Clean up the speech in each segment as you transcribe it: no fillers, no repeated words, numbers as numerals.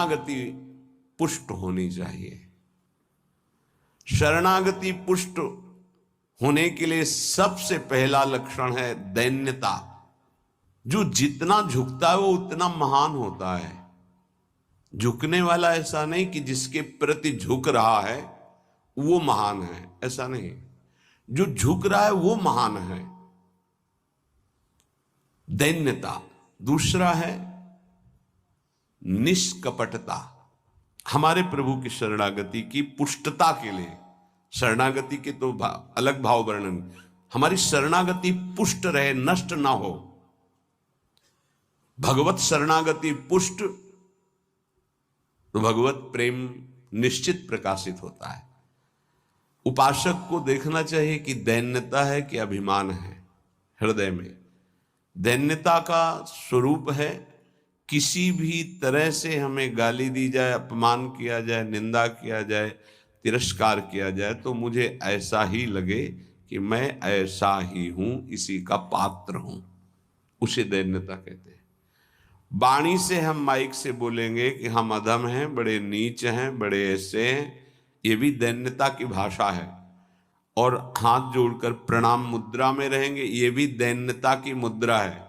शरणागति पुष्ट होनी चाहिए। शरणागति पुष्ट होने के लिए सबसे पहला लक्षण है दैन्यता। जो जितना झुकता है वो उतना महान होता है। झुकने वाला ऐसा नहीं कि जिसके प्रति झुक रहा है वो महान है, ऐसा नहीं। जो झुक रहा है वो महान है, दैन्यता। दूसरा है निष्कपटता। हमारे प्रभु की शरणागति की पुष्टता के लिए, शरणागति के तो अलग भाव वर्णन, हमारी शरणागति पुष्ट रहे, नष्ट ना हो। भगवत शरणागति पुष्ट तो भगवत प्रेम निश्चित प्रकाशित होता है। उपासक को देखना चाहिए कि दैन्यता है कि अभिमान है हृदय में। दैन्यता का स्वरूप है किसी भी तरह से हमें गाली दी जाए, अपमान किया जाए, निंदा किया जाए, तिरस्कार किया जाए तो मुझे ऐसा ही लगे कि मैं ऐसा ही हूं, इसी का पात्र हूं। उसे दैन्यता कहते हैं। वाणी से हम माइक से बोलेंगे कि हम अधम हैं, बड़े नीच हैं, बड़े ऐसे हैं, ये भी दैन्यता की भाषा है। और हाथ जोड़कर प्रणाम मुद्रा में रहेंगे, ये भी दैन्यता की मुद्रा है।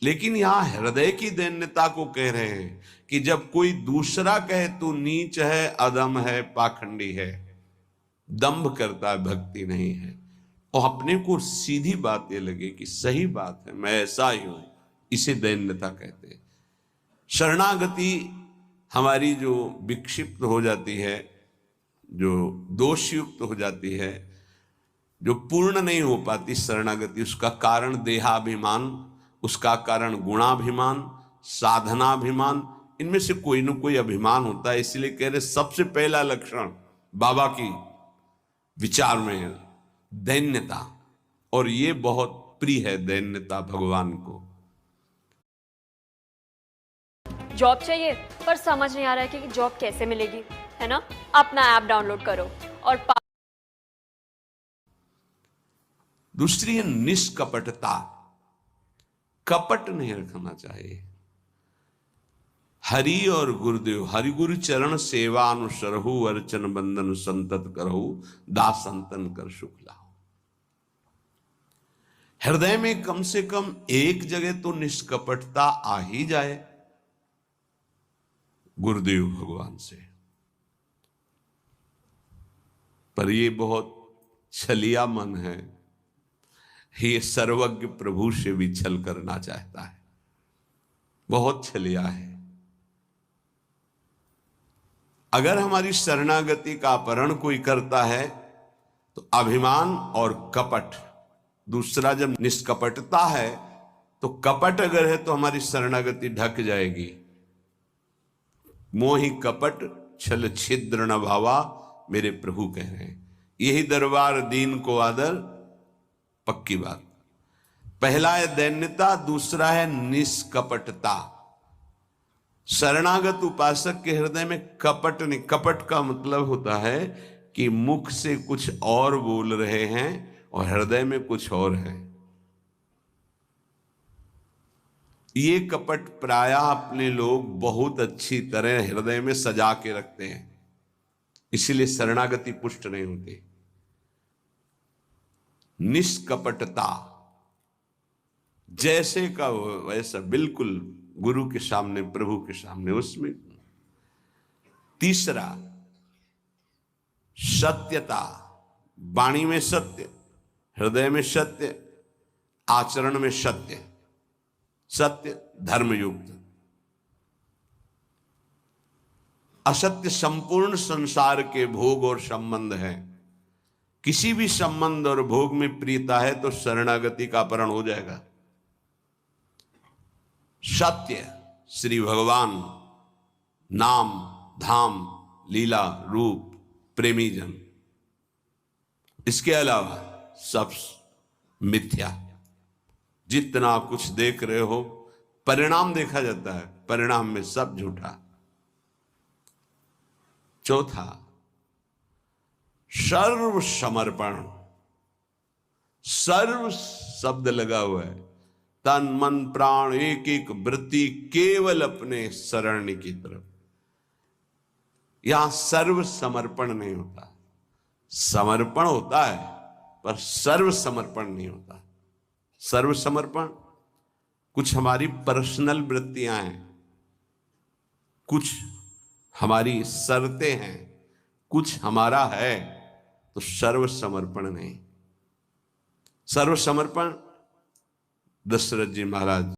लेकिन यहां हृदय की दैन्यता को कह रहे हैं कि जब कोई दूसरा कहे तू नीच है, अधम है, पाखंडी है, दंभ करता है, भक्ति नहीं है, और अपने को सीधी बात ये लगे कि सही बात है, मैं ऐसा ही हूं, इसे दैन्यता कहते हैं। शरणागति हमारी जो विक्षिप्त हो जाती है, जो दोषयुक्त हो जाती है, जो पूर्ण नहीं हो पाती शरणागति, उसका कारण देहाभिमान, उसका कारण गुणाभिमान, साधनाभिमान, इनमें से कोई न कोई अभिमान होता है। इसलिए कह रहे सबसे पहला लक्षण बाबा की विचार में दैन्यता, और ये बहुत प्रिय है दैन्यता भगवान को। जॉब चाहिए पर समझ नहीं आ रहा है कि जॉब कैसे मिलेगी, है ना? अपना ऐप डाउनलोड करो और दूसरी है निष्कपटता। कपट नहीं रखना चाहिए। हरि और गुरुदेव, हरि गुरु चरण सेवा अनुसरहु, अर्चन बंदन संतत करहु, दास संतन कर सुख लाओ। हृदय में कम से कम एक जगह तो निष्कपटता आ ही जाए गुरुदेव भगवान से। पर ये बहुत छलिया मन है, ये सर्वज्ञ प्रभु से भी छल करना चाहता है, बहुत छलिया है। अगर हमारी शरणागति का अपहरण कोई करता है तो अभिमान और कपट। दूसरा जब निष्कपटता है तो कपट अगर है तो हमारी शरणागति ढक जाएगी। मोहि कपट छल छिद्र न भावा, मेरे प्रभु कह रहे हैं। यही दरबार दीन को आदर, पक्की बात। पहला है दैन्यता, दूसरा है निष्कपटता। शरणागत उपासक के हृदय में कपट नहीं। कपट का मतलब होता है कि मुख से कुछ और बोल रहे हैं और हृदय में कुछ और है। ये कपट प्रायः अपने लोग बहुत अच्छी तरह हृदय में सजा के रखते हैं, इसीलिए शरणागति पुष्ट नहीं होती। निष्कपटता, जैसे का वैसा, बिल्कुल गुरु के सामने, प्रभु के सामने, उसमें। तीसरा सत्यता। वाणी में सत्य, हृदय में सत्य, आचरण में सत्य, सत्य धर्मयुक्त। असत्य संपूर्ण संसार के भोग और संबंध है। किसी भी संबंध और भोग में प्रियता है तो शरणागति का अपहरण हो जाएगा। सत्य श्री भगवान, नाम, धाम, लीला, रूप, प्रेमी जन। इसके अलावा सब मिथ्या। जितना कुछ देख रहे हो परिणाम देखा जाता है, परिणाम में सब झूठा। चौथा सर्व समर्पण। सर्व शब्द लगा हुआ है, तन मन प्राण एक एक वृत्ति केवल अपने शरण की तरफ। यहां सर्व समर्पण नहीं होता, समर्पण होता है पर सर्व समर्पण नहीं होता। सर्व समर्पण कुछ हमारी पर्सनल वृत्तियां हैं, कुछ हमारी शर्तें हैं, कुछ हमारा है, तो सर्व समर्पण नहीं। सर्व समर्पण दशरथ जी महाराज